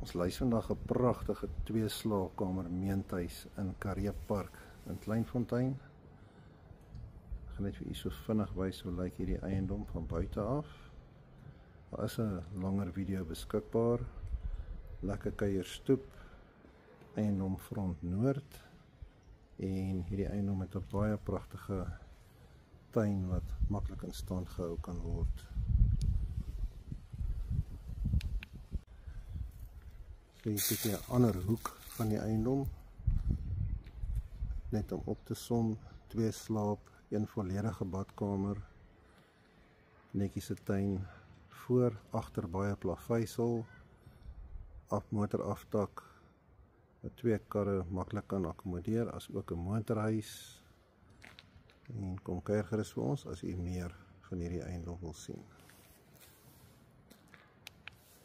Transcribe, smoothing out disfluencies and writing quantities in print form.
Ons lys vandag 'n pragtige 2-slaapkamer meentuis in Kareepark in Kleinfontein. Ek gaan net vir u so vinnig wys hoe lyk hierdie eiendom van buite af. Daar is 'n langer video beskikbaar. Lekker kuierstoep, eiendom front noord, en hierdie eiendom het 'n baie pragtige tuin wat maklik in stand gehou kan word. So hier sit jy 'n ander hoek van die eiendom. Net om op te som, 2 slaap, 1 volledige badkamer, netjiese tuin, voor, agter baie plaveisel, motorafdak, wat 2 karre maklik kan akkommodeer, as ook 'n motorhuis. En kom kuier gerus vir ons as u meer van hierdie eiendom wil sien.